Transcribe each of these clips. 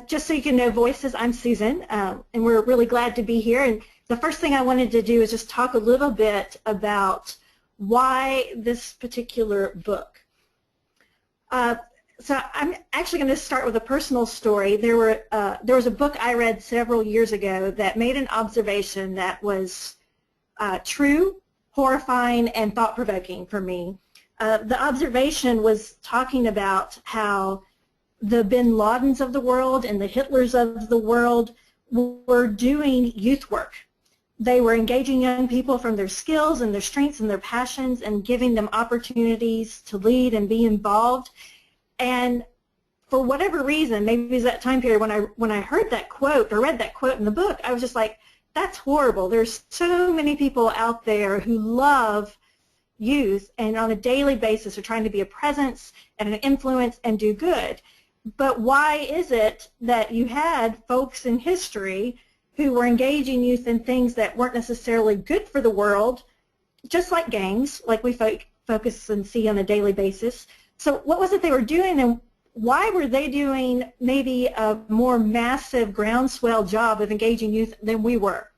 Just so you can know voices, I'm Susan, and we're really glad to be here. And the first thing I wanted to do is just talk a little bit about why this particular book. So I'm actually going to start with a personal story. There was a book I read several years ago that made an observation that was true, horrifying, and thought-provoking for me. The observation was talking about how the bin Ladens of the world and the Hitlers of the world were doing youth work. They were engaging young people from their skills and their strengths and their passions and giving them opportunities to lead and be involved. And for whatever reason, maybe it was that time period when I heard that quote or read that quote in the book, I was just like, that's horrible. There's so many people out there who love youth and on a daily basis are trying to be a presence and an influence and do good. But why is it that you had folks in history who were engaging youth in things that weren't necessarily good for the world, just like gangs, like we focus and see on a daily basis? So what was it they were doing, and why were they doing maybe a more massive groundswell job of engaging youth than we were?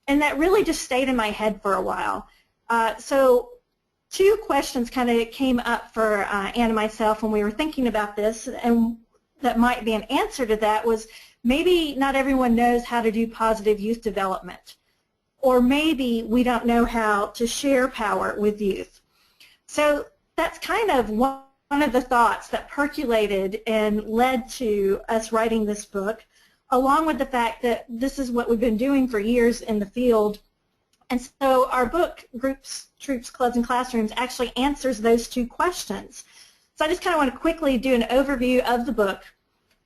And that really just stayed in my head for a while. So two questions kind of came up for Anne and myself when we were thinking about this, and that might be an answer to that was maybe not everyone knows how to do positive youth development, or maybe we don't know how to share power with youth. So that's kind of one of the thoughts that percolated and led to us writing this book, along with the fact that this is what we've been doing for years in the field. And so our book, Groups, Troops, Clubs, and Classrooms, actually answers those two questions. So I just kind of want to quickly do an overview of the book.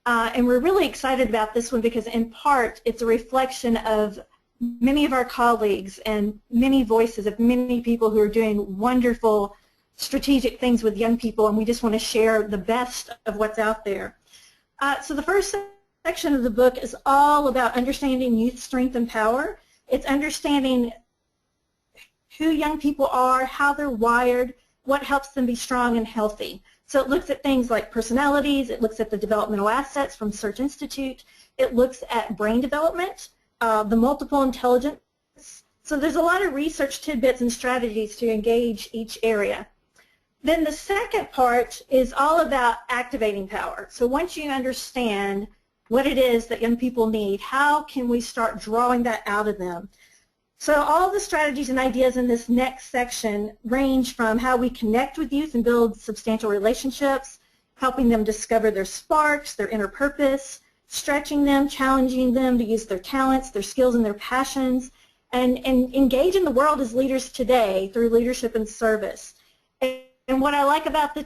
And we're really excited about this one because in part it's a reflection of many of our colleagues and many voices of many people who are doing wonderful strategic things with young people, and we just want to share the best of what's out there. So the first section of the book is all about understanding youth strength and power. It's understanding who young people are, how they're wired, what helps them be strong and healthy. So it looks at things like personalities, it looks at the developmental assets from Search Institute, it looks at brain development, the multiple intelligence. So there's a lot of research tidbits and strategies to engage each area. Then the second part is all about activating power. So once you understand what it is that young people need, how can we start drawing that out of them? So all the strategies and ideas in this next section range from how we connect with youth and build substantial relationships, helping them discover their sparks, their inner purpose, stretching them, challenging them to use their talents, their skills, and their passions, and engage in the world as leaders today through leadership and service. And what I like about the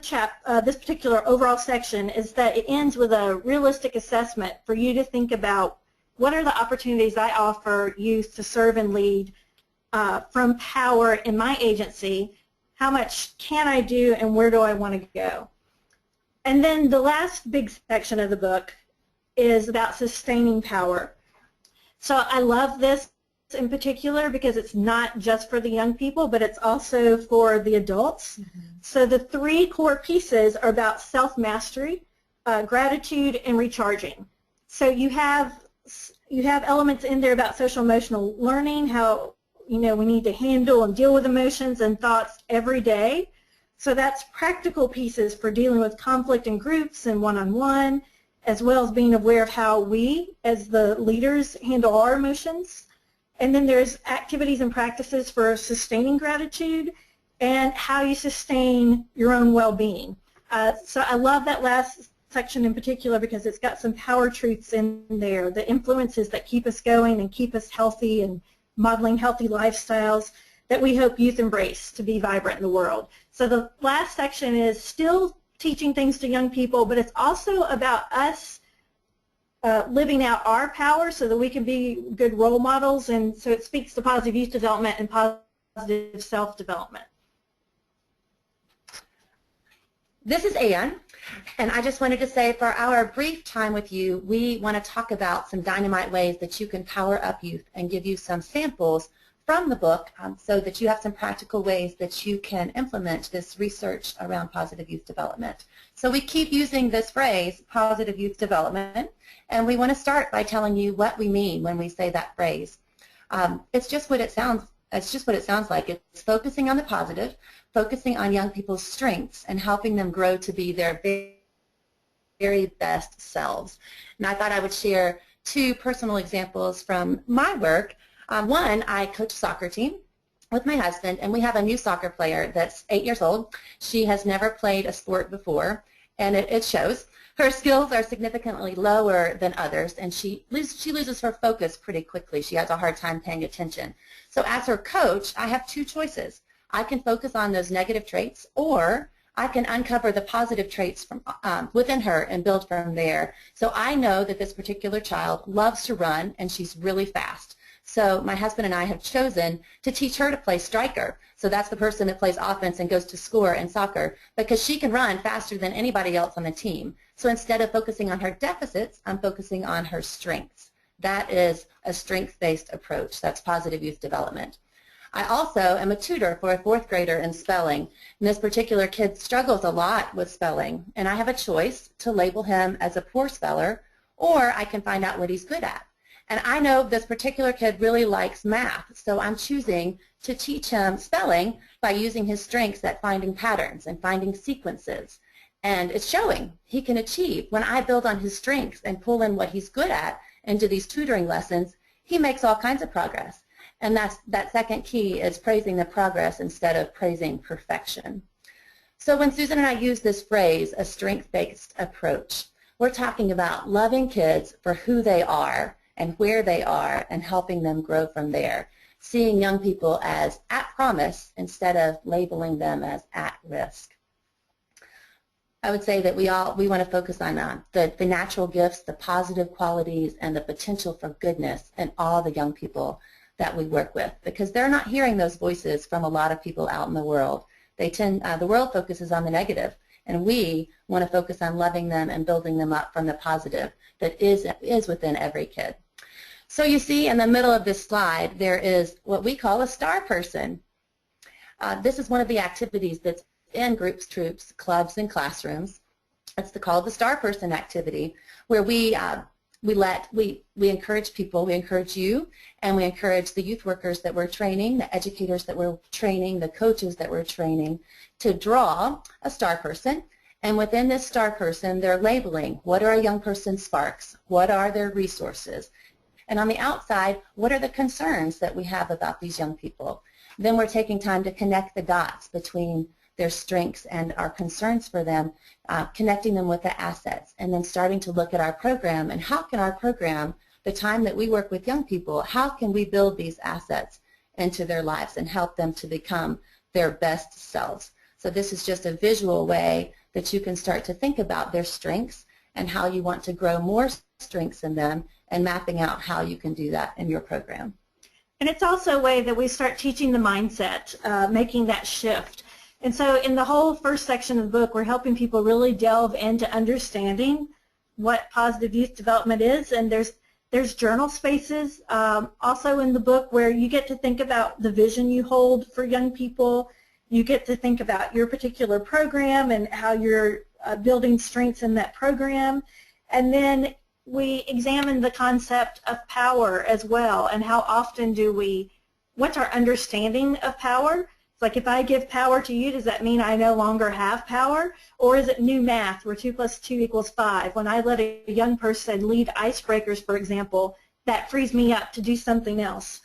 this particular overall section is that it ends with a realistic assessment for you to think about what are the opportunities I offer youth to serve and lead from power in my agency, how much can I do, and where do I want to go? And then the last big section of the book is about sustaining power. So I love this in particular because it's not just for the young people, but it's also for the adults. Mm-hmm. So the three core pieces are about self-mastery, gratitude, and recharging. So you have elements in there about social emotional learning, how we need to handle and deal with emotions and thoughts every day. So that's practical pieces for dealing with conflict in groups and one-on-one, as well as being aware of how we, as the leaders, handle our emotions. And then there's activities and practices for sustaining gratitude and how you sustain your own well-being. So I love that last section in particular because it's got some power truths in there, the influences that keep us going and keep us healthy and modeling healthy lifestyles that we hope youth embrace to be vibrant in the world. So the last section is still teaching things to young people, but it's also about us living out our power so that we can be good role models, and so it speaks to positive youth development and positive self-development. This is Anne, and I just wanted to say for our brief time with you, we want to talk about some dynamite ways that you can power up youth and give you some samples from the book so that you have some practical ways that you can implement this research around positive youth development. So we keep using this phrase, positive youth development, and we want to start by telling you what we mean when we say that phrase. It's just what it sounds like. It's focusing on the positive, focusing on young people's strengths and helping them grow to be their very best selves. And I thought I would share two personal examples from my work. One, I coach a soccer team with my husband, and we have a new soccer player that's 8 years old. She has never played a sport before, and it shows. Her skills are significantly lower than others, and she loses her focus pretty quickly. She has a hard time paying attention. So as her coach, I have two choices. I can focus on those negative traits, or I can uncover the positive traits from within her and build from there. So I know that this particular child loves to run, and she's really fast. So my husband and I have chosen to teach her to play striker. So that's the person that plays offense and goes to score in soccer, because she can run faster than anybody else on the team. So instead of focusing on her deficits, I'm focusing on her strengths. That is a strength-based approach. That's positive youth development. I also am a tutor for a fourth grader in spelling, and this particular kid struggles a lot with spelling, and I have a choice to label him as a poor speller, or I can find out what he's good at. And I know this particular kid really likes math, so I'm choosing to teach him spelling by using his strengths at finding patterns and finding sequences. And it's showing he can achieve. When I build on his strengths and pull in what he's good at into these tutoring lessons, he makes all kinds of progress. And that second key is praising the progress instead of praising perfection. So when Susan and I use this phrase, a strength-based approach, we're talking about loving kids for who they are and where they are and helping them grow from there. Seeing young people as at promise instead of labeling them as at risk. I would say that we want to focus on the natural gifts, the positive qualities, and the potential for goodness in all the young people that we work with, because they're not hearing those voices from a lot of people out in the world. The world focuses on the negative, and we want to focus on loving them and building them up from the positive that is within every kid. So you see in the middle of this slide, there is what we call a star person. This is one of the activities that's in groups, troops, clubs, and classrooms. It's called the star person activity, where we encourage people, we encourage you, and we encourage the youth workers that we're training, the educators that we're training, the coaches that we're training, to draw a star person. And within this star person, they're labeling what are a young person's sparks, what are their resources, and on the outside, what are the concerns that we have about these young people. Then we're taking time to connect the dots between their strengths and our concerns for them, connecting them with the assets, and then starting to look at our program and how can our program, the time that we work with young people, how can we build these assets into their lives and help them to become their best selves. So this is just a visual way that you can start to think about their strengths and how you want to grow more strengths in them, and mapping out how you can do that in your program. And it's also a way that we start teaching the mindset, making that shift. And so in the whole first section of the book, we're helping people really delve into understanding what positive youth development is. And there's journal spaces also in the book where you get to think about the vision you hold for young people. You get to think about your particular program and how you're building strengths in that program. And then we examine the concept of power as well, and how often what's our understanding of power? It's like, if I give power to you, does that mean I no longer have power? Or is it new math where 2 + 2 = 5? When I let a young person lead icebreakers, for example, that frees me up to do something else.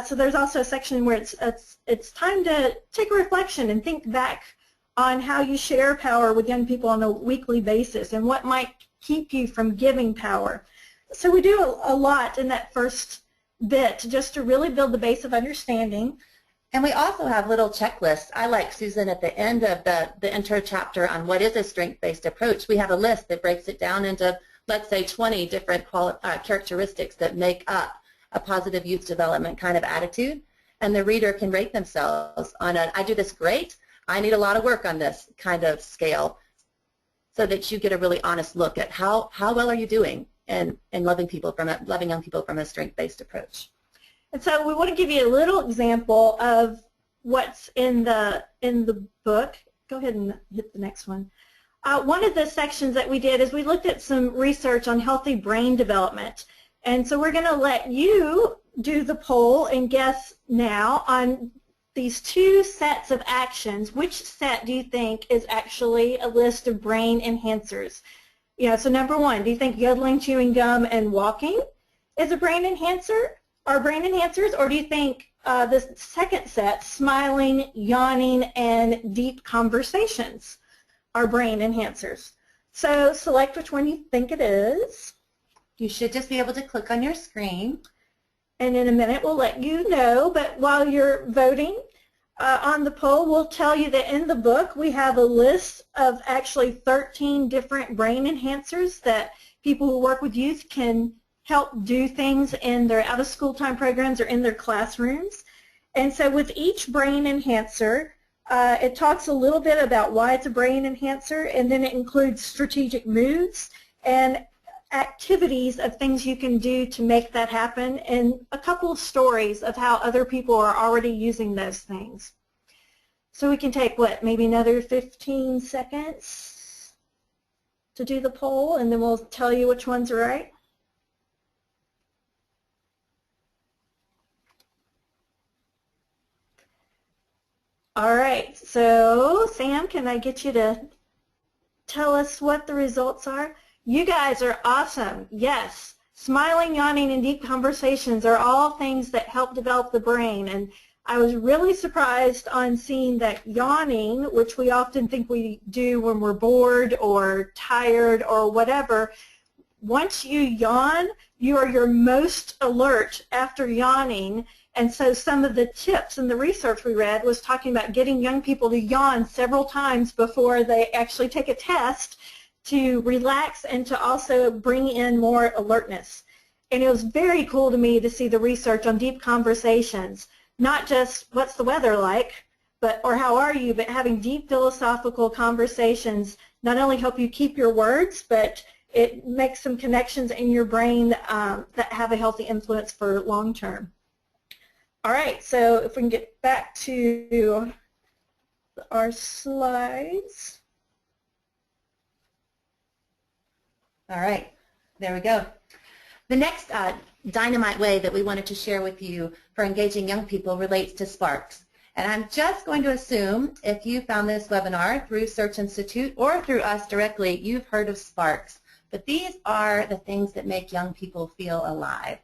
So there's also a section where it's time to take a reflection and think back on how you share power with young people on a weekly basis and what might keep you from giving power. So we do a lot in that first bit just to really build the base of understanding. And we also have little checklists. I like, Susan, at the end of the intro chapter on what is a strength-based approach, we have a list that breaks it down into, let's say, 20 different characteristics that make up a positive youth development kind of attitude. And the reader can rate themselves on I do this great, I need a lot of work on this kind of scale, so that you get a really honest look at how well are you doing in loving young people from a strength-based approach. And so we want to give you a little example of what's in the book. Go ahead and hit the next one. One of the sections that we did is we looked at some research on healthy brain development. And so we're going to let you do the poll and guess now on these two sets of actions. Which set do you think is actually a list of brain enhancers? So number one, do you think yodeling, chewing gum, and walking is a brain enhancer? Are brain enhancers, or do you think the second set, smiling, yawning, and deep conversations, are brain enhancers? So select which one you think it is. You should just be able to click on your screen. And in a minute we'll let you know, but while you're voting on the poll, we'll tell you that in the book we have a list of actually 13 different brain enhancers that people who work with youth can help do things in their out-of-school time programs or in their classrooms. And so with each brain enhancer, it talks a little bit about why it's a brain enhancer, and then it includes strategic moves and activities of things you can do to make that happen, and a couple of stories of how other people are already using those things. So we can take, what, maybe another 15 seconds to do the poll, and then we'll tell you which ones are right. All right, so Sam, can I get you to tell us what the results are? You guys are awesome. Yes, smiling, yawning, and deep conversations are all things that help develop the brain. And I was really surprised on seeing that yawning, which we often think we do when we're bored or tired or whatever, once you yawn, you are your most alert after yawning. And so some of the tips in the research we read was talking about getting young people to yawn several times before they actually take a test to relax and to also bring in more alertness. And it was very cool to me to see the research on deep conversations, not just what's the weather like, or how are you, but having deep philosophical conversations not only help you keep your words, but it makes some connections in your brain that have a healthy influence for long term. All right, so if we can get back to our slides. All right, there we go. The next dynamite way that we wanted to share with you for engaging young people relates to sparks. And I'm just going to assume if you found this webinar through Search Institute or through us directly, you've heard of sparks. But these are the things that make young people feel alive,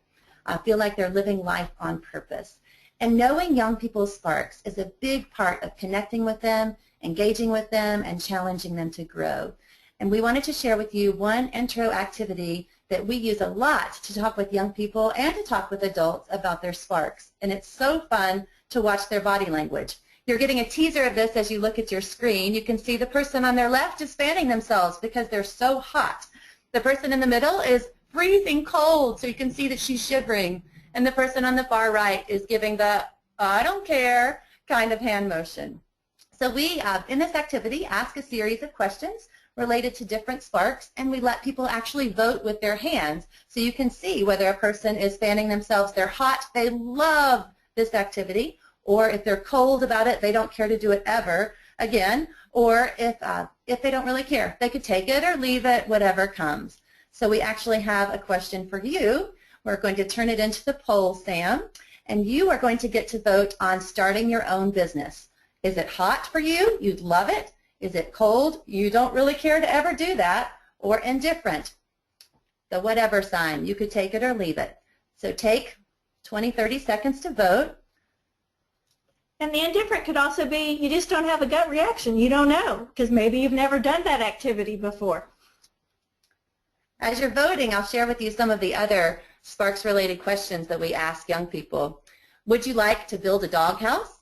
feel like they're living life on purpose. And knowing young people's sparks is a big part of connecting with them, engaging with them, and challenging them to grow. And we wanted to share with you one intro activity that we use a lot to talk with young people and to talk with adults about their sparks. And it's so fun to watch their body language. You're getting a teaser of this as you look at your screen. You can see the person on their left is fanning themselves because they're so hot. The person in the middle is freezing cold, so you can see that she's shivering. And the person on the far right is giving the I don't care kind of hand motion. So we, in this activity, ask a series of questions related to different sparks, and we let people actually vote with their hands so you can see whether a person is fanning themselves, they're hot, they love this activity, or if they're cold about it, they don't care to do it ever again, or if they don't really care. They could take it or leave it, whatever comes. So we actually have a question for you. We're going to turn it into the poll, Sam, and you are going to get to vote on starting your own business. Is it hot for you? You'd love it. Is it cold? You don't really care to ever do that. Or indifferent? The whatever sign. You could take it or leave it. So take 20, 30 seconds to vote. And the indifferent could also be you just don't have a gut reaction. You don't know because maybe you've never done that activity before. As you're voting, I'll share with you some of the other Sparks-related questions that we ask young people. Would you like to build a doghouse?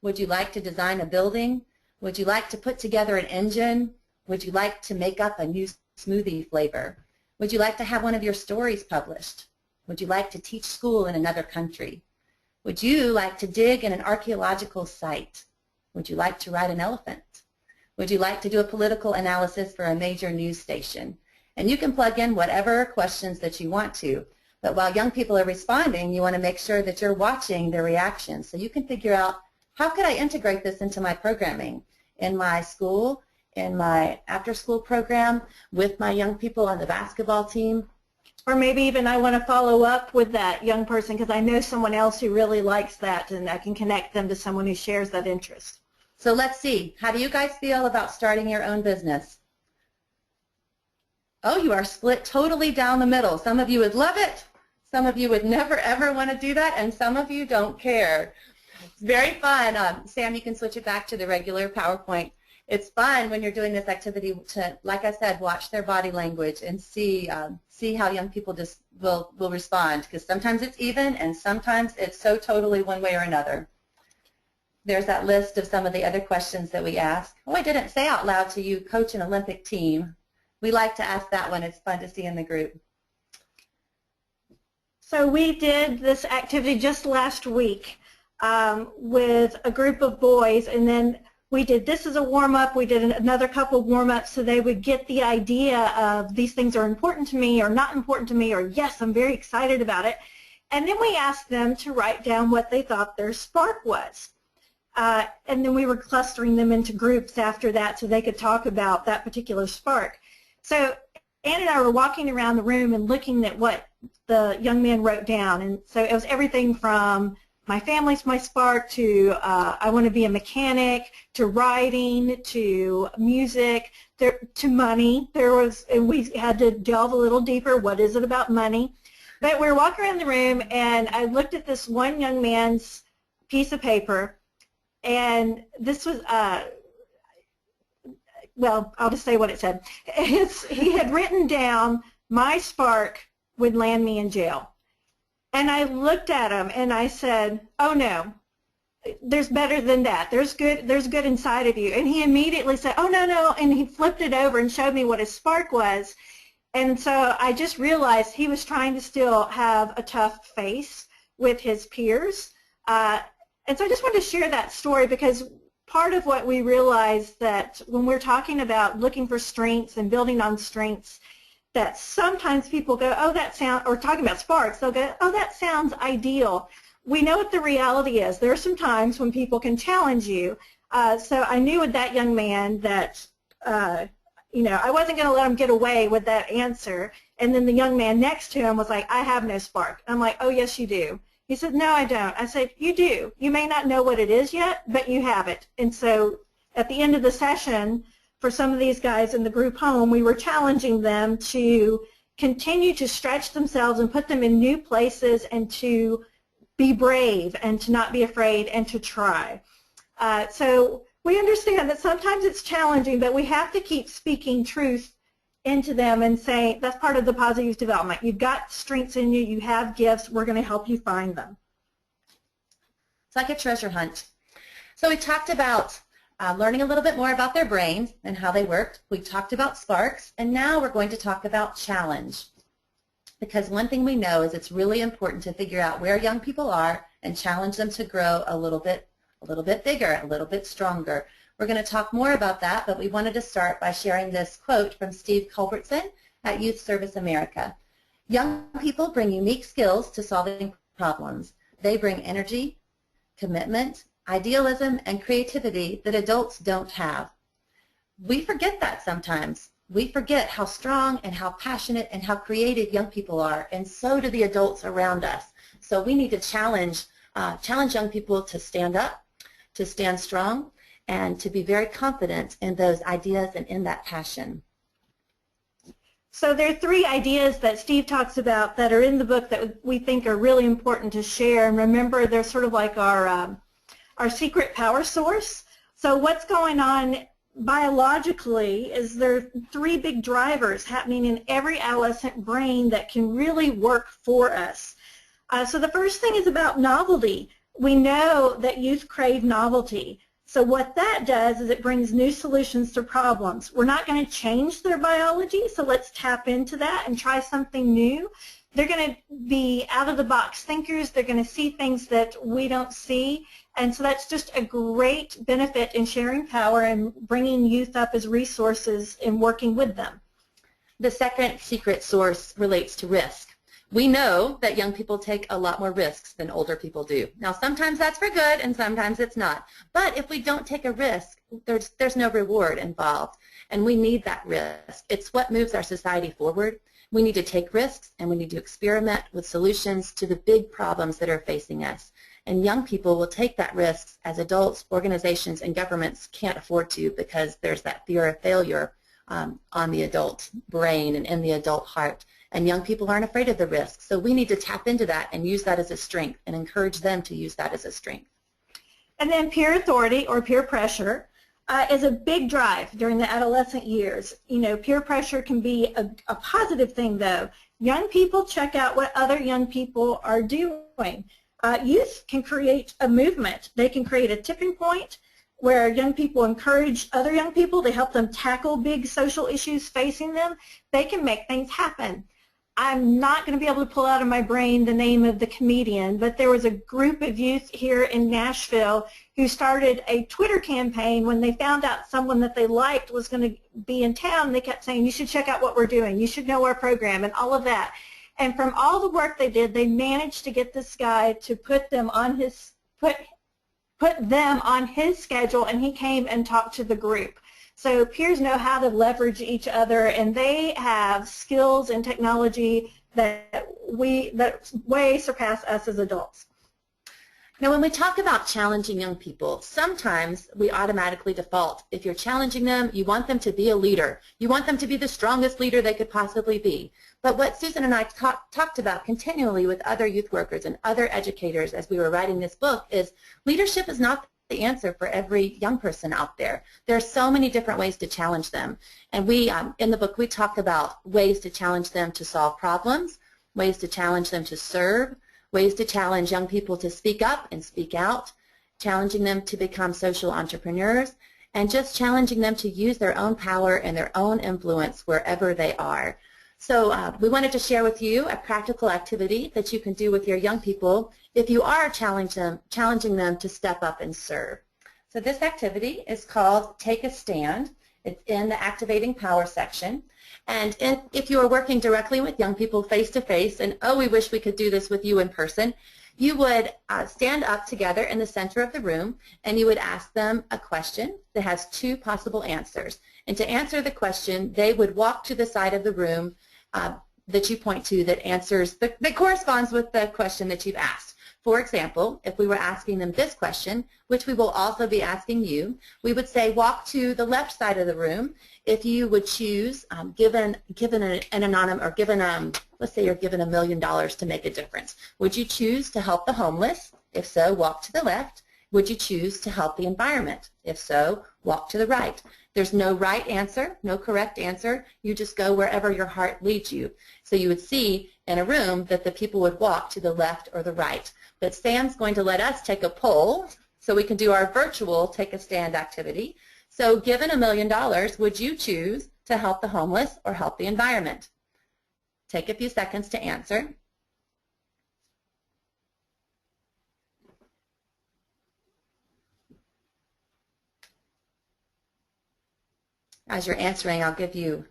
Would you like to design a building? Would you like to put together an engine? Would you like to make up a new smoothie flavor? Would you like to have one of your stories published? Would you like to teach school in another country? Would you like to dig in an archaeological site? Would you like to ride an elephant? Would you like to do a political analysis for a major news station? And you can plug in whatever questions that you want to. But while young people are responding, you want to make sure that you're watching their reactions so you can figure out, how could I integrate this into my programming in my school, in my after-school program, with my young people on the basketball team? Or maybe even I want to follow up with that young person because I know someone else who really likes that, and I can connect them to someone who shares that interest. So let's see. How do you guys feel about starting your own business? Oh, you are split totally down the middle. Some of you would love it. Some of you would never, ever want to do that, and some of you don't care. It's very fun. Sam, you can switch it back to the regular PowerPoint. It's fun when you're doing this activity to, like I said, watch their body language and see how young people just will respond, because sometimes it's even and sometimes it's so totally one way or another. There's that list of some of the other questions that we ask. Oh, I didn't say out loud to you, coach an Olympic team. We like to ask that one. It's fun to see in the group. So we did this activity just last week with a group of boys, and then we did this as a warm-up. We did another couple warm-ups so they would get the idea of these things are important to me or not important to me, or yes, I'm very excited about it. And then we asked them to write down what they thought their spark was. And then we were clustering them into groups after that so they could talk about that particular spark. So Ann and I were walking around the room and looking at what the young men wrote down. And so it was everything from my family's my spark to I want to be a mechanic, to writing, to music, to money. And we had to delve a little deeper. What is it about money? But we were walking around the room, and I looked at this one young man's piece of paper, and this was, well, I'll just say what it said. He had written down, my spark would land me in jail. And I looked at him and I said, oh no, there's better than that. There's good inside of you. And he immediately said, oh no, no, and he flipped it over and showed me what his spark was. And so I just realized he was trying to still have a tough face with his peers. And so I just wanted to share that story, because part of what we realized that when we're talking about looking for strengths and building on strengths, that sometimes people go, oh, that sounds, or talking about sparks, they'll go, oh, that sounds ideal. We know what the reality is. There are some times when people can challenge you. So I knew with that young man that, you know, I wasn't going to let him get away with that answer. And then the young man next to him was like, I have no spark. I'm like, oh, yes, you do. He said, no, I don't. I said, you do. You may not know what it is yet, but you have it. And so at the end of the session, for some of these guys in the group home, we were challenging them to continue to stretch themselves and put them in new places and to be brave and to not be afraid and to try. So we understand that sometimes it's challenging, but we have to keep speaking truth into them and say that's part of the positive youth development. You've got strengths in you, you have gifts, we're going to help you find them. It's like a treasure hunt. So we talked about learning a little bit more about their brains and how they worked. We talked about sparks, and now we're going to talk about challenge. Because one thing we know is it's really important to figure out where young people are and challenge them to grow a little bit bigger, a little bit stronger. We're going to talk more about that, but we wanted to start by sharing this quote from Steve Culbertson at Youth Service America. Young people bring unique skills to solving problems. They bring energy, commitment, idealism, and creativity that adults don't have. We forget that sometimes. We forget how strong and how passionate and how creative young people are, and so do the adults around us. So we need to challenge young people to stand up, to stand strong, and to be very confident in those ideas and in that passion. So there are 3 ideas that Steve talks about that are in the book that we think are really important to share. And remember, they're sort of like our secret power source. So what's going on biologically is there are 3 big drivers happening in every adolescent brain that can really work for us. So the first thing is about novelty. We know that youth crave novelty. So what that does is it brings new solutions to problems. We're not going to change their biology, so let's tap into that and try something new. They're going to be out-of-the-box thinkers. They're going to see things that we don't see. And so that's just a great benefit in sharing power and bringing youth up as resources and working with them. The second secret source relates to risk. We know that young people take a lot more risks than older people do. Now, sometimes that's for good and sometimes it's not. But if we don't take a risk, there's no reward involved, and we need that risk. It's what moves our society forward. We need to take risks, and we need to experiment with solutions to the big problems that are facing us. And young people will take that risk as adults, organizations, and governments can't afford to, because there's that fear of failure on the adult brain and in the adult heart. And young people aren't afraid of the risk. So we need to tap into that and use that as a strength and encourage them to use that as a strength. And then peer authority or peer pressure is a big drive during the adolescent years. You know, peer pressure can be a positive thing, though. Young people check out what other young people are doing. Youth can create a movement. They can create a tipping point where young people encourage other young people to help them tackle big social issues facing them. They can make things happen. I'm not going to be able to pull out of my brain the name of the comedian, but there was a group of youth here in Nashville who started a Twitter campaign when they found out someone that they liked was going to be in town. They kept saying, you should check out what we're doing, you should know our program, and all of that. And from all the work they did, they managed to get this guy to put them on his schedule, and he came and talked to the group. So peers know how to leverage each other, and they have skills and technology that way surpass us as adults. Now, when we talk about challenging young people, sometimes we automatically default. If you're challenging them, you want them to be a leader. You want them to be the strongest leader they could possibly be. But what Susan and I talked about continually with other youth workers and other educators as we were writing this book is leadership is not the answer for every young person out there. There are so many different ways to challenge them. And we, in the book, we talk about ways to challenge them to solve problems, ways to challenge them to serve, ways to challenge young people to speak up and speak out, challenging them to become social entrepreneurs, and just challenging them to use their own power and their own influence wherever they are. So we wanted to share with you a practical activity that you can do with your young people if you are challenging them to step up and serve. So this activity is called Take a Stand. It's in the Activating Power section. And if you are working directly with young people face-to-face, and oh, we wish we could do this with you in person, you would stand up together in the center of the room, and you would ask them a question that has two possible answers. And to answer the question, they would walk to the side of the room that you point to that corresponds with the question that you've asked. For example, if we were asking them this question, which we will also be asking you, we would say walk to the left side of the room if you would choose, given an anonymous, or given, let's say you're given $1 million to make a difference. Would you choose to help the homeless? If so, walk to the left. Would you choose to help the environment? If so, walk to the right. There's no right answer, no correct answer. You just go wherever your heart leads you. So you would see in a room that the people would walk to the left or the right. But Sam's going to let us take a poll so we can do our virtual Take a Stand activity. So given $1 million, would you choose to help the homeless or help the environment? Take a few seconds to answer. As you're answering, I'll give you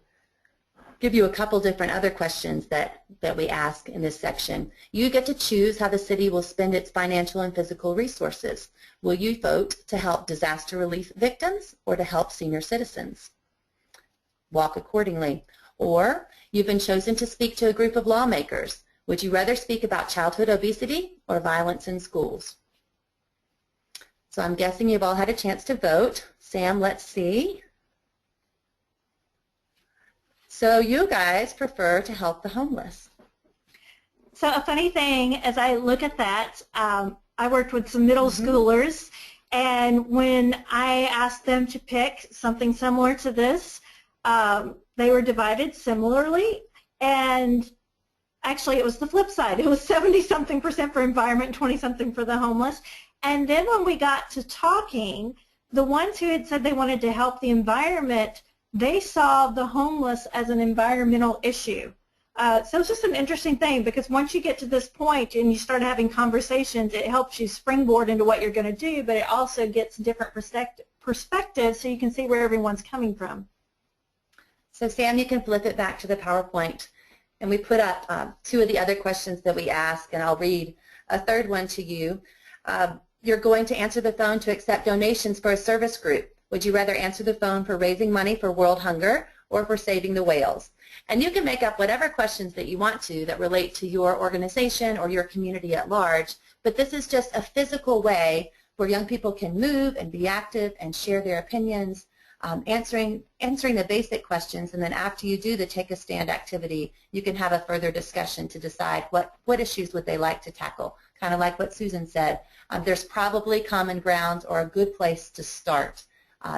a couple different other questions that we ask in this section. You get to choose how the city will spend its financial and physical resources. Will you vote to help disaster relief victims or to help senior citizens? Walk accordingly. Or you've been chosen to speak to a group of lawmakers. Would you rather speak about childhood obesity or violence in schools? So I'm guessing you've all had a chance to vote. Sam, let's see. So you guys prefer to help the homeless. So a funny thing, as I look at that, I worked with some middle schoolers, and when I asked them to pick something similar to this, they were divided similarly, and actually it was the flip side. It was 70-something% for environment and 20-something for the homeless. And then when we got to talking, the ones who had said they wanted to help the environment, they saw the homeless as an environmental issue. So it's just an interesting thing, because once you get to this point and you start having conversations, it helps you springboard into what you're going to do, but it also gets different perspectives so you can see where everyone's coming from. So Sam, you can flip it back to the PowerPoint. And we put up two of the other questions that we ask, and I'll read a third one to you. You're going to answer the phone to accept donations for a service group. Would you rather answer the phone for raising money for world hunger or for saving the whales? And you can make up whatever questions that you want to that relate to your organization or your community at large, but this is just a physical way where young people can move and be active and share their opinions, answering the basic questions, and then after you do the Take a Stand activity, you can have a further discussion to decide what issues would they like to tackle. Kind of like what Susan said, there's probably common ground or a good place to start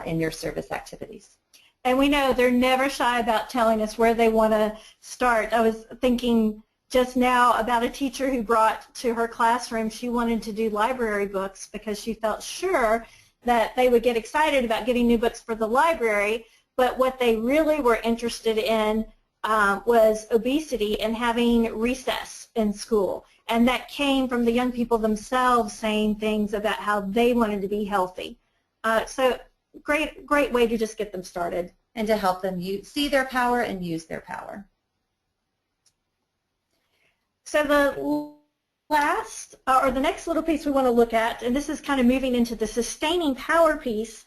in your service activities. And we know they're never shy about telling us where they want to start. I was thinking just now about a teacher who brought to her classroom, she wanted to do library books because she felt sure that they would get excited about getting new books for the library, but what they really were interested in was obesity and having recess in school. And that came from the young people themselves saying things about how they wanted to be healthy. So great way to just get them started. And to help them see their power and use their power. So the last, or the next little piece we want to look at, and this is kind of moving into the sustaining power piece,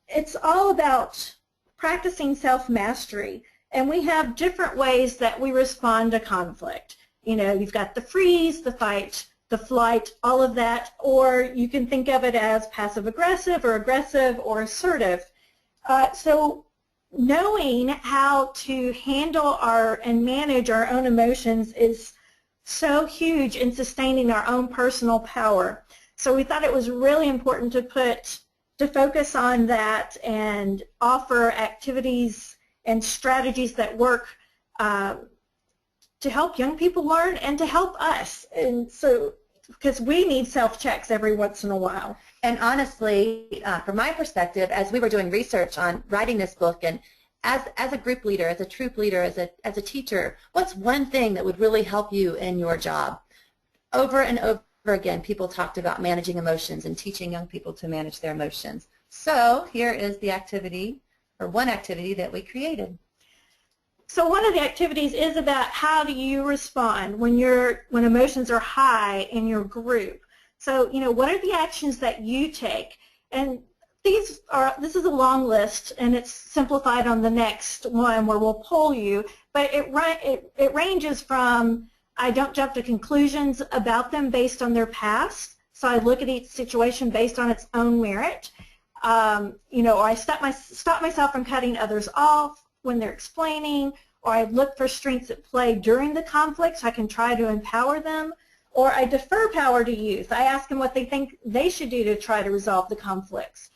it's all about practicing self-mastery. And we have different ways that we respond to conflict. You know, you've got the freeze, the fight, the flight, all of that, or you can think of it as passive-aggressive or assertive. So knowing how to handle and manage our own emotions is so huge in sustaining our own personal power. So we thought it was really important to focus on that and offer activities and strategies that work to help young people learn and to help us. And so, because we need self-checks every once in a while. And honestly, from my perspective, as we were doing research on writing this book, and as a group leader, as a troop leader, as a teacher, what's one thing that would really help you in your job? Over and over again, people talked about managing emotions and teaching young people to manage their emotions. So here is the activity, or one activity that we created. So one of the activities is about how do you respond when emotions are high in your group. So, you know, what are the actions that you take? And this is a long list, and it's simplified on the next one where we'll poll you, but it ranges from I don't jump to conclusions about them based on their past, so I look at each situation based on its own merit. You know, or I stop myself from cutting others off when they're explaining, or I look for strengths at play during the conflict so I can try to empower them, or I defer power to youth. I ask them what they think they should do to try to resolve the conflicts.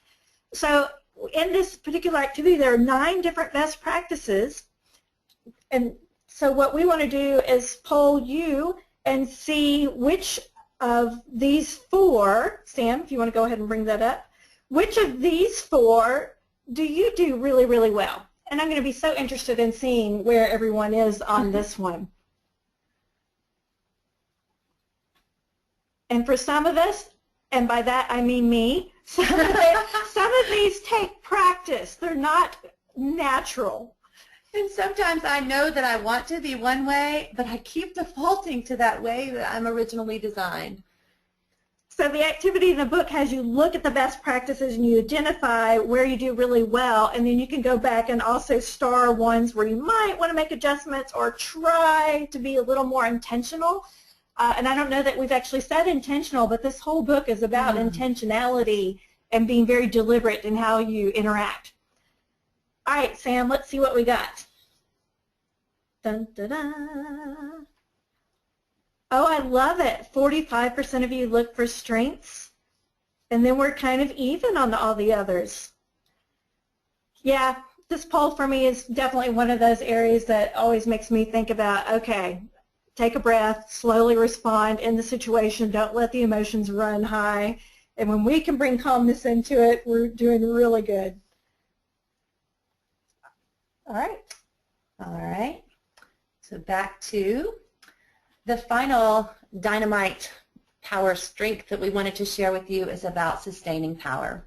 So in this particular activity, there are 9 different best practices, and so what we want to do is poll you and see which of these 4, Sam, if you want to go ahead and bring that up, which of these 4 do you do really, really well? And I'm going to be so interested in seeing where everyone is on this one. And for some of us, and by that I mean me, some of these take practice. They're not natural. And sometimes I know that I want to be one way, but I keep defaulting to that way that I'm originally designed. So the activity in the book has you look at the best practices and you identify where you do really well, and then you can go back and also star ones where you might want to make adjustments or try to be a little more intentional. And I don't know that we've actually said intentional, but this whole book is about intentionality and being very deliberate in how you interact. All right, Sam, let's see what we got. Dun, dun, dun. Oh, I love it. 45% of you look for strengths, and then we're kind of even on all the others. Yeah, this poll for me is definitely one of those areas that always makes me think about, okay, take a breath, slowly respond in the situation, don't let the emotions run high, and when we can bring calmness into it, we're doing really good. All right. All right. So back to the final Dynamite power strength that we wanted to share with you is about sustaining power.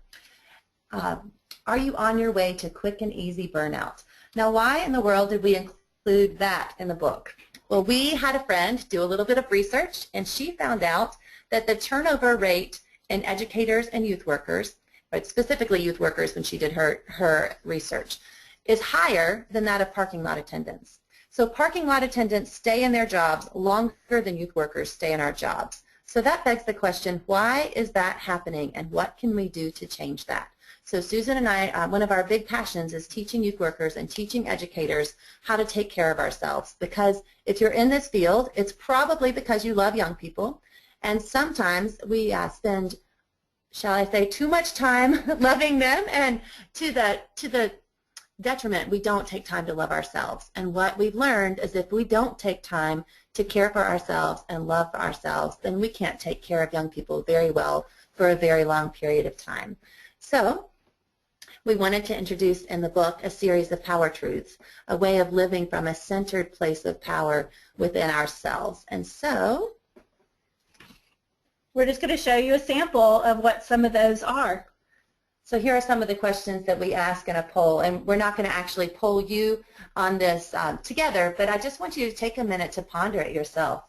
Are you on your way to quick and easy burnout? Now, why in the world did we include that in the book? Well, we had a friend do a little bit of research, and she found out that the turnover rate in educators and youth workers, but specifically youth workers when she did her research, is higher than that of parking lot attendants. So parking lot attendants stay in their jobs longer than youth workers stay in our jobs. So that begs the question, why is that happening, and what can we do to change that? So Susan and I, one of our big passions is teaching youth workers and teaching educators how to take care of ourselves, because if you're in this field, it's probably because you love young people, and sometimes we spend, shall I say, too much time loving them, and to the detriment, we don't take time to love ourselves. And what we've learned is if we don't take time to care for ourselves and love for ourselves, then we can't take care of young people very well for a very long period of time. So we wanted to introduce in the book a series of power truths, a way of living from a centered place of power within ourselves. And so we're just going to show you a sample of what some of those are. So here are some of the questions that we ask in a poll, and we're not going to actually poll you on this together, but I just want you to take a minute to ponder it yourself.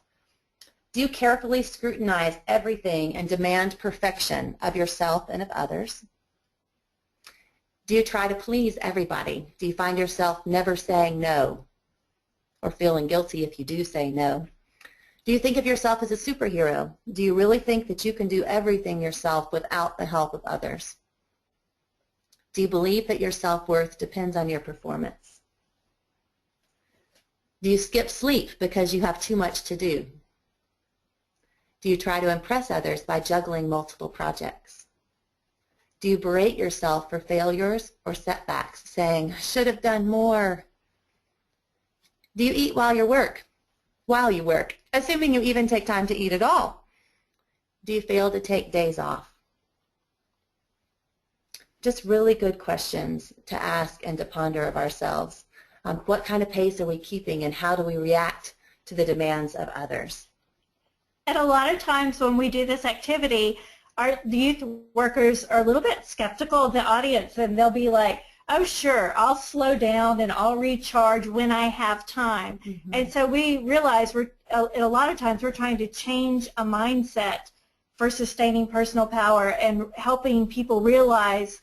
Do you carefully scrutinize everything and demand perfection of yourself and of others? Do you try to please everybody? Do you find yourself never saying no or feeling guilty if you do say no? Do you think of yourself as a superhero? Do you really think that you can do everything yourself without the help of others? Do you believe that your self-worth depends on your performance? Do you skip sleep because you have too much to do? Do you try to impress others by juggling multiple projects? Do you berate yourself for failures or setbacks, saying, I should have done more? Do you eat while you work, assuming you even take time to eat at all? Do you fail to take days off? Just really good questions to ask and to ponder of ourselves. What kind of pace are we keeping, and how do we react to the demands of others? And a lot of times when we do this activity, the youth workers are a little bit skeptical of the audience, and they'll be like, oh sure, I'll slow down and I'll recharge when I have time. Mm-hmm. And so we realize a lot of times we're trying to change a mindset for sustaining personal power and helping people realize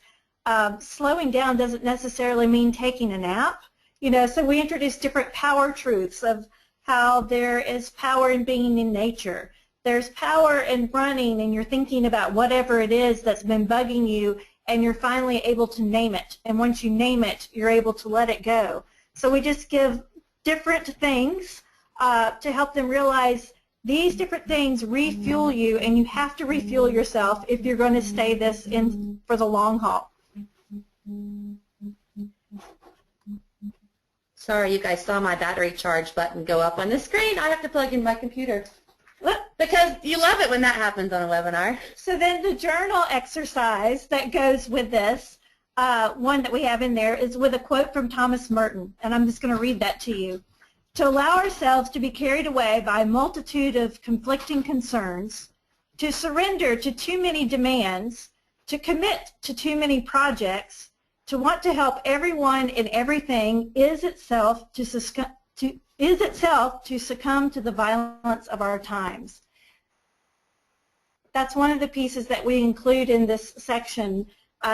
slowing down doesn't necessarily mean taking a nap. So we introduce different power truths of how there is power in being in nature. There's power in running, and you're thinking about whatever it is that's been bugging you, and you're finally able to name it. And once you name it, you're able to let it go. So we just give different things to help them realize these different things refuel you, and you have to refuel yourself if you're going to stay this in for the long haul. Sorry, you guys saw my battery charge button go up on the screen. I have to plug in my computer. Because you love it when that happens on a webinar. So then the journal exercise that goes with this, one that we have in there, is with a quote from Thomas Merton, and I'm just going to read that to you. To allow ourselves to be carried away by a multitude of conflicting concerns, to surrender to too many demands, to commit to too many projects, to want to help everyone and everything is itself to succumb to the violence of our times. That's one of the pieces that we include in this section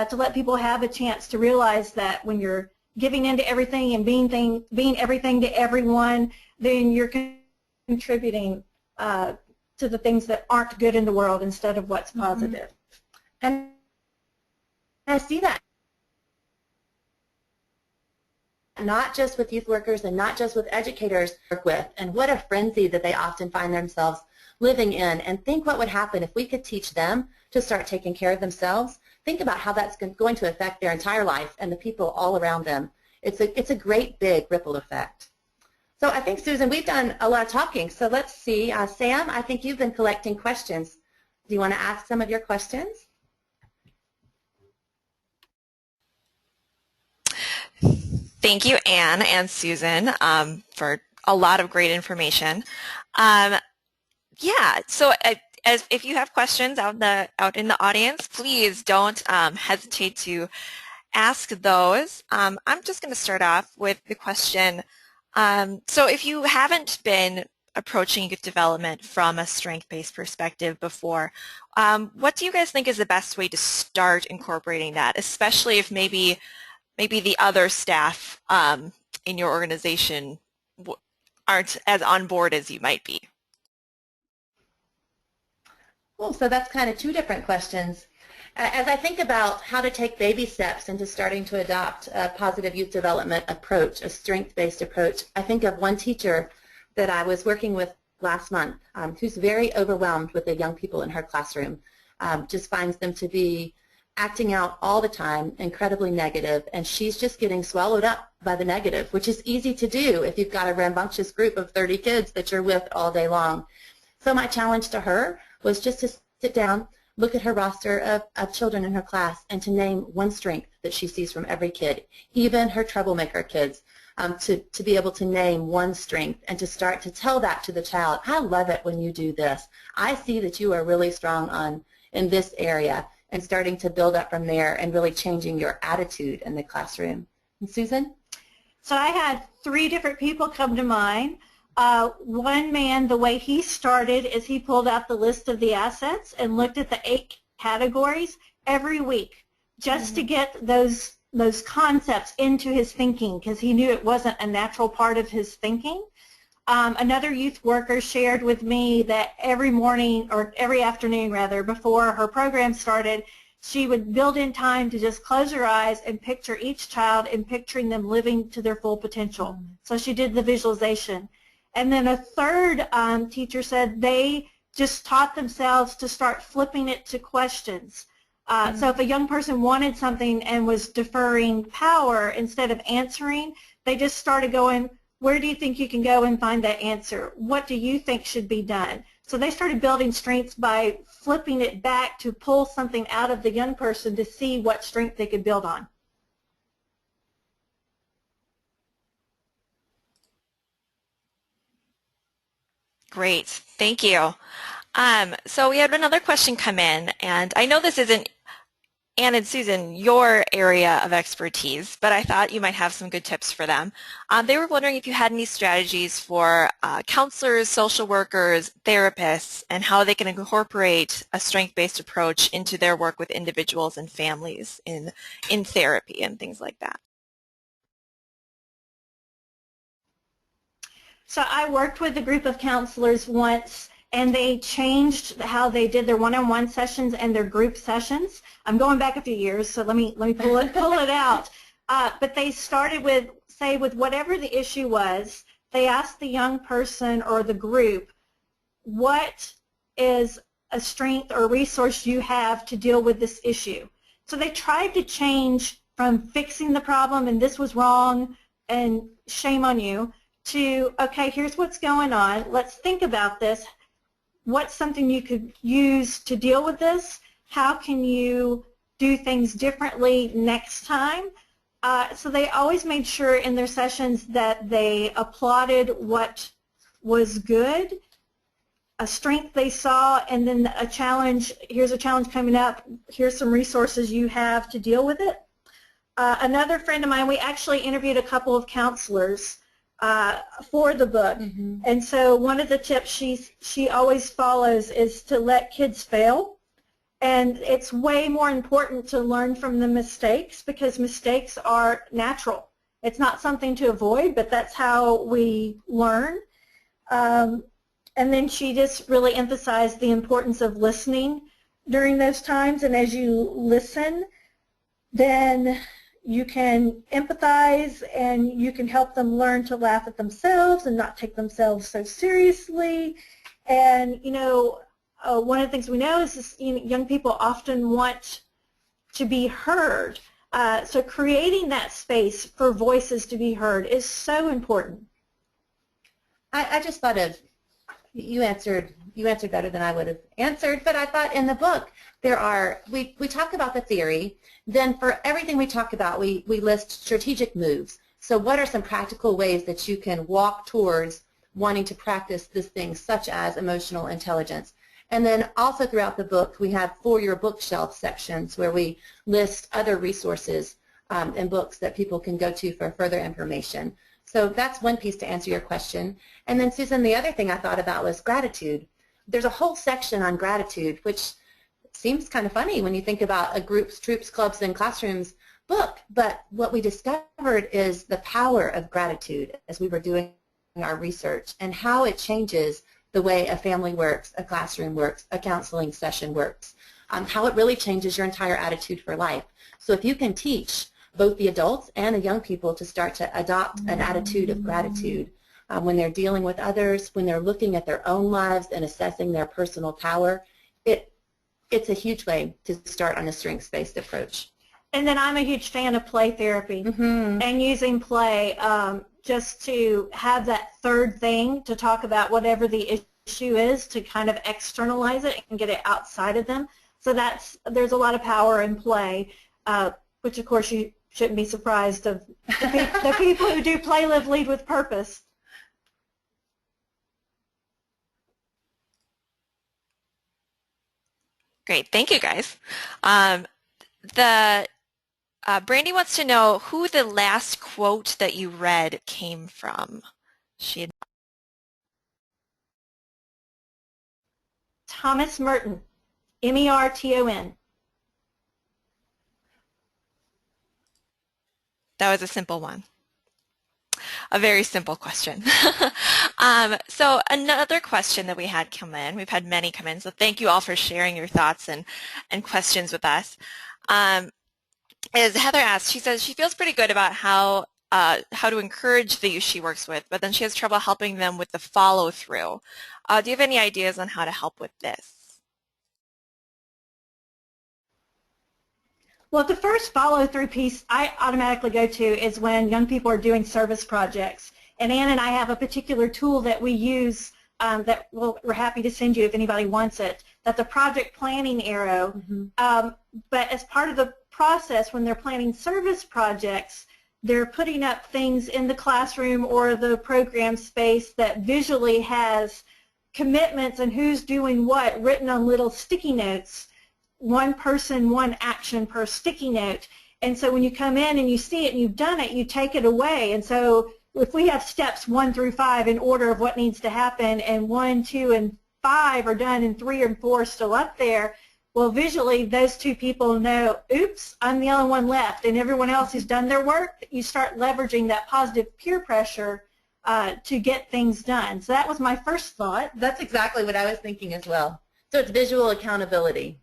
to let people have a chance to realize that when you're giving into everything and being everything to everyone, then you're contributing to the things that aren't good in the world instead of what's positive. And I see that not just with youth workers and not just with educators work with, and what a frenzy that they often find themselves living in. And think what would happen if we could teach them to start taking care of themselves. Think about how that's going to affect their entire life and the people all around them. It's a great big ripple effect. So I think, Susan, we've done a lot of talking. So let's see. Sam, I think you've been collecting questions. Do you want to ask some of your questions? Thank you, Anne and Susan, for a lot of great information. Yeah, so if you have questions out in the audience, please don't hesitate to ask those. I'm just going to start off with the question, So if you haven't been approaching youth development from a strength-based perspective before, what do you guys think is the best way to start incorporating that, especially if maybe the other staff in your organization aren't as on board as you might be? Cool. So that's kind of two different questions. As I think about how to take baby steps into starting to adopt a positive youth development approach, a strength-based approach, I think of one teacher that I was working with last month who's very overwhelmed with the young people in her classroom, just finds them to be acting out all the time, incredibly negative, and she's just getting swallowed up by the negative, which is easy to do if you've got a rambunctious group of 30 kids that you're with all day long. So my challenge to her was just to sit down, look at her roster of children in her class, and to name one strength that she sees from every kid, even her troublemaker kids, to be able to name one strength and to start to tell that to the child. I love it when you do this. I see that you are really strong in this area, and starting to build up from there and really changing your attitude in the classroom. And Susan? So I had 3 different people come to mind. One man, the way he started is he pulled out the list of the assets and looked at the 8 categories every week just to get those concepts into his thinking, because he knew it wasn't a natural part of his thinking. Another youth worker shared with me that every morning, or every afternoon rather, before her program started, she would build in time to just close her eyes and picture each child and picturing them living to their full potential. So she did the visualization. And then a third teacher said they just taught themselves to start flipping it to questions. So if a young person wanted something and was deferring power instead of answering, they just started going, where do you think you can go and find that answer? What do you think should be done? So they started building strengths by flipping it back to pull something out of the young person to see what strength they could build on. Great, thank you. So we had another question come in, and I know this isn't, Anne and Susan, your area of expertise, but I thought you might have some good tips for them. They were wondering if you had any strategies for counselors, social workers, therapists, and how they can incorporate a strength-based approach into their work with individuals and families in therapy and things like that. So I worked with a group of counselors once, and they changed how they did their one-on-one sessions and their group sessions. I'm going back a few years, so let me pull it out. But they started with, say, with whatever the issue was, they asked the young person or the group, what is a strength or resource you have to deal with this issue? So they tried to change from fixing the problem and this was wrong and shame on you to, okay, here's what's going on. Let's think about this. What's something you could use to deal with this? How can you do things differently next time? So they always made sure in their sessions that they applauded what was good, a strength they saw, and then a challenge. Here's a challenge coming up. Here's some resources you have to deal with it. Another friend of mine, we actually interviewed a couple of counselors for the book. Mm-hmm. And so one of the tips she always follows is to let kids fail. And it's way more important to learn from the mistakes because mistakes are natural. It's not something to avoid, but that's how we learn. And then she just really emphasized the importance of listening during those times. And as you listen, then you can empathize and you can help them learn to laugh at themselves and not take themselves so seriously. And, you know, one of the things we know is young people often want to be heard. So creating that space for voices to be heard is so important. I just thought of, you answered better than I would have answered, but I thought in the book there are, we talk about the theory, then for everything we talk about we list strategic moves. So what are some practical ways that you can walk towards wanting to practice this thing such as emotional intelligence? And then also throughout the book we have for your bookshelf sections where we list other resources and books that people can go to for further information. So that's one piece to answer your question. And then, Susan, the other thing I thought about was gratitude. There's a whole section on gratitude, which seems kind of funny when you think about a groups, troops, clubs, and classrooms book. But what we discovered is the power of gratitude as we were doing our research and how it changes the way a family works, a classroom works, a counseling session works, how it really changes your entire attitude for life. So if you can teach both the adults and the young people to start to adopt an attitude of gratitude when they're dealing with others, when they're looking at their own lives and assessing their personal power, it's a huge way to start on a strengths-based approach. And then I'm a huge fan of play therapy and using play just to have that third thing to talk about whatever the issue is, to kind of externalize it and get it outside of them. So there's a lot of power in play, which of course you shouldn't be surprised of the people who do play, live, lead with purpose. Great, thank you guys. Brandy wants to know who the last quote that you read came from. Thomas Merton, M-E-R-T-O-N. That was a simple one. A very simple question. So another question that we had come in, we've had many come in, so thank you all for sharing your thoughts and questions with us, is Heather asked, she says she feels pretty good about how to encourage the youth she works with, but then she has trouble helping them with the follow-through. Do you have any ideas on how to help with this? Well, the first follow-through piece I automatically go to is when young people are doing service projects. And Ann and I have a particular tool that we use that we're happy to send you if anybody wants it. That's a project planning arrow. But as part of the process, when they're planning service projects, they're putting up things in the classroom or the program space that visually has commitments and who's doing what written on little sticky notes. One person, one action per sticky note. And so when you come in and you see it and you've done it, you take it away. And so if we have steps 1 through 5 in order of what needs to happen, and 1, 2, and 5 are done and 3 and 4 are still up there, well, visually those two people know, oops, I'm the only one left, and everyone else who's done their work, you start leveraging that positive peer pressure to get things done. So that was my first thought. That's exactly what I was thinking as well. So it's visual accountability,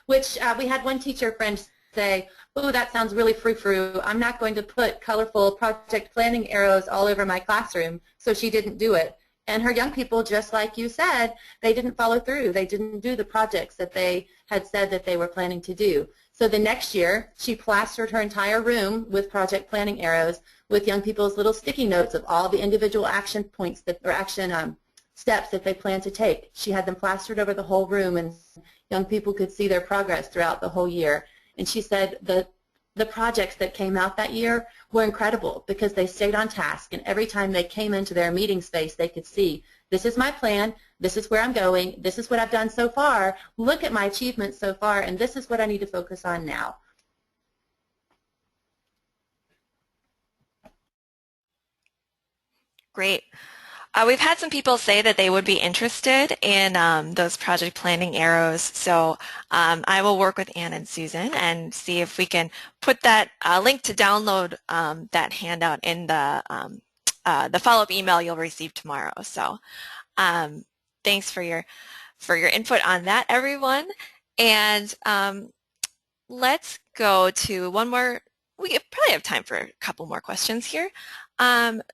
which we had one teacher friend say, oh, that sounds really frou-frou. I'm not going to put colorful project planning arrows all over my classroom, so she didn't do it. And her young people, just like you said, they didn't follow through. They didn't do the projects that they had said that they were planning to do. So the next year, she plastered her entire room with project planning arrows with young people's little sticky notes of all the individual action points or action steps that they plan to take. She had them plastered over the whole room, and young people could see their progress throughout the whole year. And she said the projects that came out that year were incredible because they stayed on task, and every time they came into their meeting space, they could see, this is my plan, this is where I'm going, this is what I've done so far, look at my achievements so far, and this is what I need to focus on now. Great. We've had some people say that they would be interested in those project planning arrows, so I will work with Ann and Susan and see if we can put that link to download that handout in the follow-up email you'll receive tomorrow. So thanks for your input on that, everyone. And let's go to one more. We probably have time for a couple more questions here.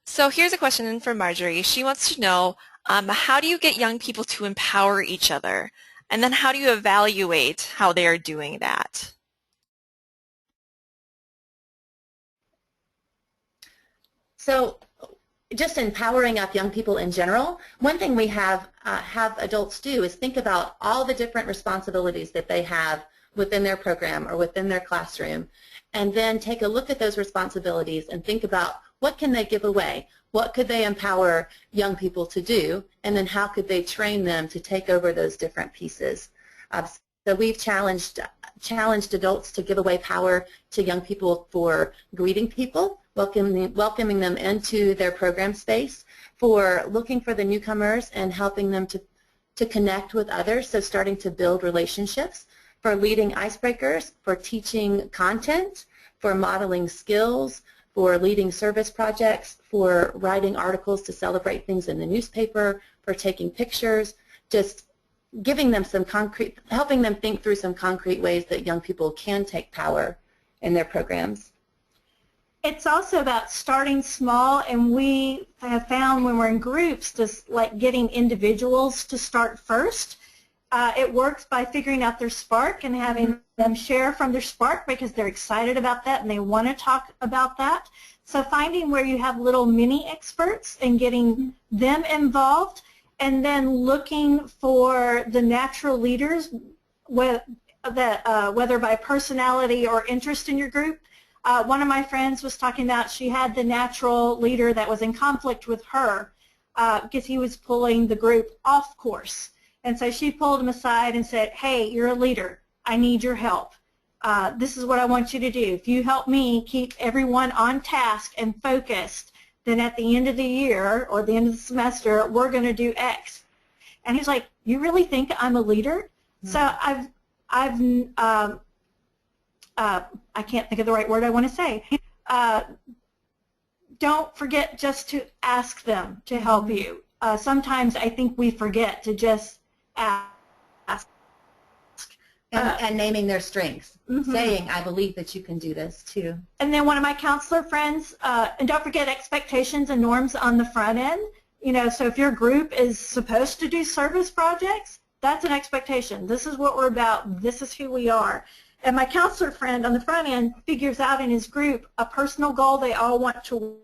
So here's a question from Marjorie. She wants to know, how do you get young people to empower each other? And then how do you evaluate how they are doing that? So just empowering up young people in general, one thing we have adults do is think about all the different responsibilities that they have within their program or within their classroom, and then take a look at those responsibilities and think about what can they give away, what could they empower young people to do, and then how could they train them to take over those different pieces. So we've challenged adults to give away power to young people for greeting people welcoming them into their program space, for looking for the newcomers and helping them to connect with others, so starting to build relationships, for leading icebreakers, for teaching content, for modeling skills, for leading service projects, for writing articles to celebrate things in the newspaper, for taking pictures, just giving them some concrete, helping them think through some concrete ways that young people can take power in their programs. It's also about starting small, and we have found when we're in groups, just like getting individuals to start first. It works by figuring out their spark and having them share from their spark because they're excited about that and they want to talk about that. So finding where you have little mini experts and getting them involved, and then looking for the natural leaders, whether by personality or interest in your group. One of my friends was talking about she had the natural leader that was in conflict with her because he was pulling the group off course. And so she pulled him aside and said, hey, you're a leader. I need your help. This is what I want you to do. If you help me keep everyone on task and focused, then at the end of the year or the end of the semester, we're going to do X. And he's like, you really think I'm a leader? Mm-hmm. So I can't think of the right word I want to say. Don't forget just to ask them to help you. Sometimes I think we forget to just ask. And naming their strengths, saying, I believe that you can do this too. And then one of my counselor friends, and don't forget expectations and norms on the front end. You know, so if your group is supposed to do service projects, that's an expectation. This is what we're about. This is who we are. And my counselor friend on the front end figures out in his group a personal goal they all want to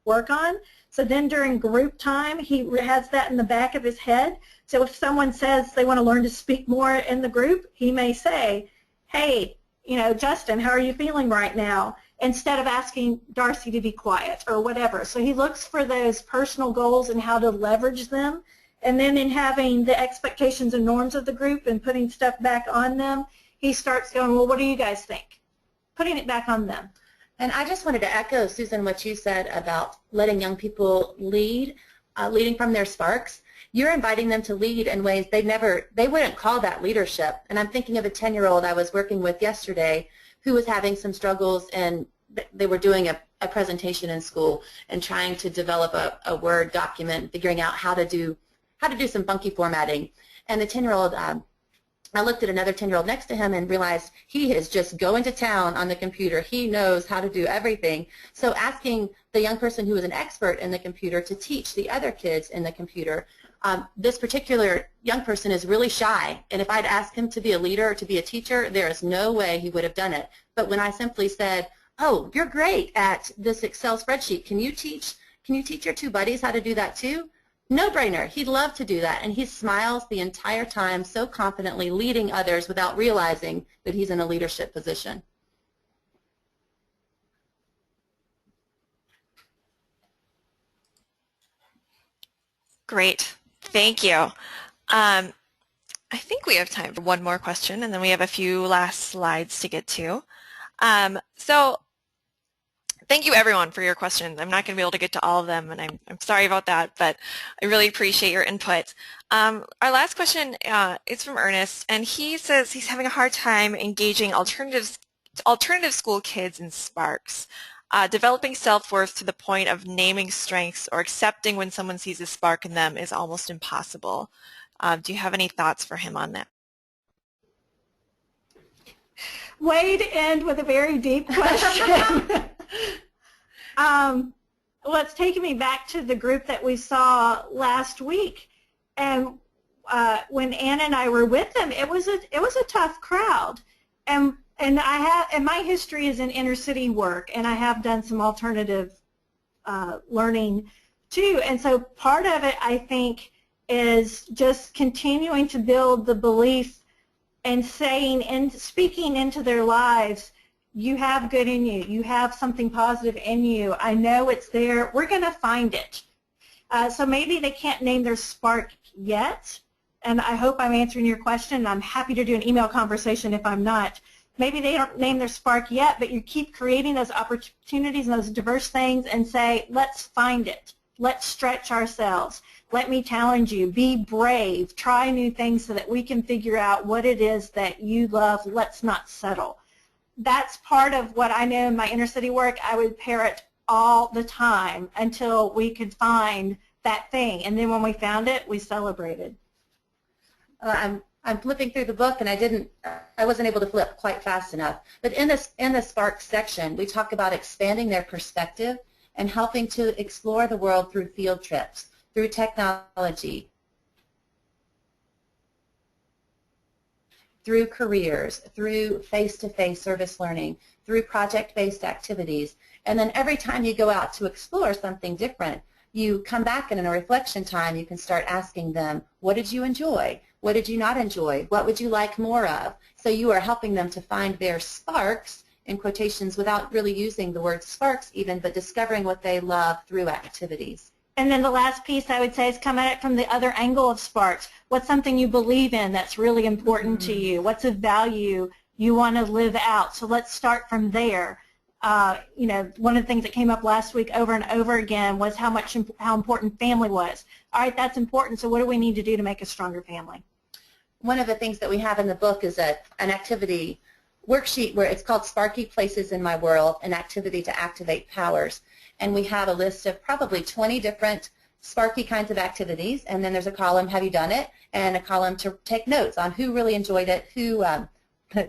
work on. So then during group time, he has that in the back of his head. So if someone says they want to learn to speak more in the group, he may say, hey, you know, Justin, how are you feeling right now? Instead of asking Darcy to be quiet or whatever. So he looks for those personal goals and how to leverage them. And then in having the expectations and norms of the group and putting stuff back on them, he starts going, well, what do you guys think? Putting it back on them. And I just wanted to echo, Susan, what you said about letting young people lead, leading from their sparks. You're inviting them to lead in ways they wouldn't call that leadership. And I'm thinking of a 10-year-old I was working with yesterday who was having some struggles, and they were doing a presentation in school and trying to develop a Word document, figuring out how to do some funky formatting. And the 10-year-old, I looked at another 10-year-old next to him and realized he is just going to town on the computer. He knows how to do everything. So asking the young person who is an expert in the computer to teach the other kids in the computer, this particular young person is really shy. And if I'd asked him to be a leader or to be a teacher, there is no way he would have done it. But when I simply said, oh, you're great at this Excel spreadsheet. Can you teach your two buddies how to do that too? No-brainer. He'd love to do that, and he smiles the entire time so confidently, leading others without realizing that he's in a leadership position. Great. Thank you. I think we have time for one more question, and then we have a few last slides to get to. So thank you, everyone, for your questions. I'm not going to be able to get to all of them, and I'm sorry about that, but I really appreciate your input. Our last question is from Ernest, and he says he's having a hard time engaging alternative school kids in Sparks, developing self-worth to the point of naming strengths or accepting when someone sees a spark in them is almost impossible. Do you have any thoughts for him on that? Way to end with a very deep question. Well, it's taking me back to the group that we saw last week, and when Anna and I were with them, it was a tough crowd, and my history is in inner city work, and I have done some alternative learning too, and so part of it, I think, is just continuing to build the belief and saying and speaking into their lives, you have good in you. You have something positive in you. I know it's there. We're going to find it. So maybe they can't name their spark yet, and I hope I'm answering your question. I'm happy to do an email conversation if I'm not. maybe they don't name their spark yet, but you keep creating those opportunities and those diverse things and say, let's find it. Let's stretch ourselves. Let me challenge you. Be brave. Try new things so that we can figure out what it is that you love. Let's not settle. That's part of what I know in my inner city work. I would parrot all the time until we could find that thing. And then when we found it, we celebrated. I'm flipping through the book, and I wasn't able to flip quite fast enough. But in the Spark section, we talk about expanding their perspective and helping to explore the world through field trips, through technology, through careers, through face-to-face service learning, through project-based activities. And then every time you go out to explore something different, you come back and in a reflection time, you can start asking them, what did you enjoy? What did you not enjoy? What would you like more of? So you are helping them to find their sparks, in quotations, without really using the word sparks even, but discovering what they love through activities. And then the last piece I would say is come at it from the other angle of sparks. What's something you believe in that's really important to you? What's a value you want to live out? So let's start from there. You know, one of the things that came up last week over and over again was how important family was. All right, that's important, so what do we need to do to make a stronger family? One of the things that we have in the book is an activity worksheet where it's called Sparky Places in My World, an activity to activate powers. And we have a list of probably 20 different Sparky kinds of activities, and then there's a column, have you done it, and a column to take notes on who really enjoyed it, who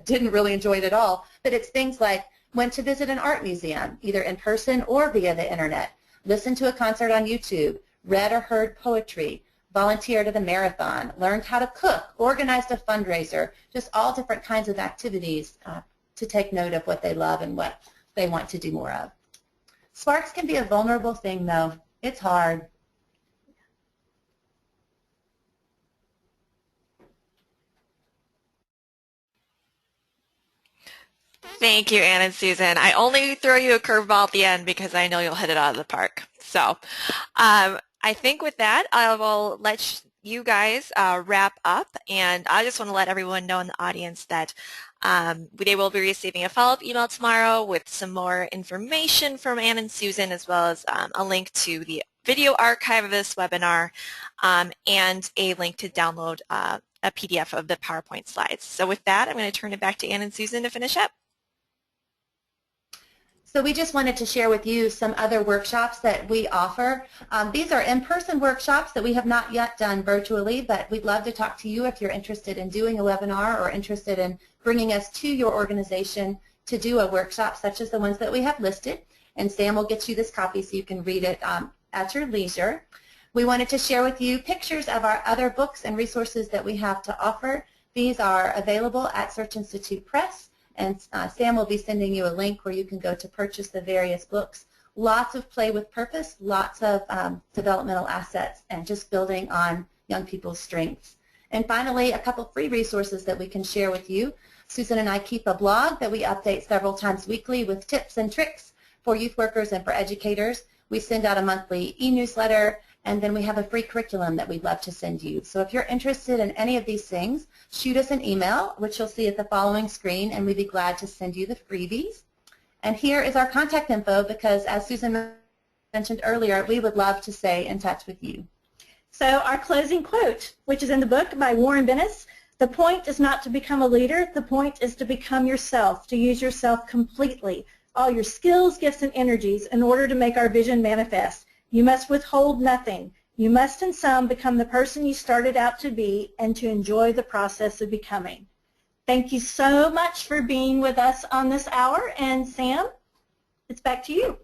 didn't really enjoy it at all. But it's things like went to visit an art museum, either in person or via the internet, listened to a concert on YouTube, read or heard poetry, volunteered at a marathon, learned how to cook, organized a fundraiser, just all different kinds of activities to take note of what they love and what they want to do more of. Sparks can be a vulnerable thing, though. It's hard. Thank you, Ann and Susan. I only throw you a curveball at the end because I know you'll hit it out of the park. So I think with that, I will let you guys wrap up. And I just want to let everyone know in the audience that they will be receiving a follow-up email tomorrow with some more information from Ann and Susan, as well as a link to the video archive of this webinar and a link to download a PDF of the PowerPoint slides. So with that, I'm going to turn it back to Ann and Susan to finish up. So we just wanted to share with you some other workshops that we offer. These are in-person workshops that we have not yet done virtually, but we'd love to talk to you if you're interested in doing a webinar or interested in bringing us to your organization to do a workshop such as the ones that we have listed. And Sam will get you this copy so you can read it at your leisure. We wanted to share with you pictures of our other books and resources that we have to offer. These are available at Search Institute Press. And Sam will be sending you a link where you can go to purchase the various books. Lots of play with purpose, lots of developmental assets, and just building on young people's strengths. And finally, a couple free resources that we can share with you. Susan and I keep a blog that we update several times weekly with tips and tricks for youth workers and for educators. We send out a monthly e-newsletter, and then we have a free curriculum that we'd love to send you. So if you're interested in any of these things, shoot us an email, which you'll see at the following screen, and we'd be glad to send you the freebies. And here is our contact info because, as Susan mentioned earlier, we would love to stay in touch with you. So our closing quote, which is in the book by Warren Bennis, the point is not to become a leader, the point is to become yourself, to use yourself completely, all your skills, gifts, and energies in order to make our vision manifest. You must withhold nothing. You must in sum become the person you started out to be and to enjoy the process of becoming. Thank you so much for being with us on this hour, and Sam, it's back to you.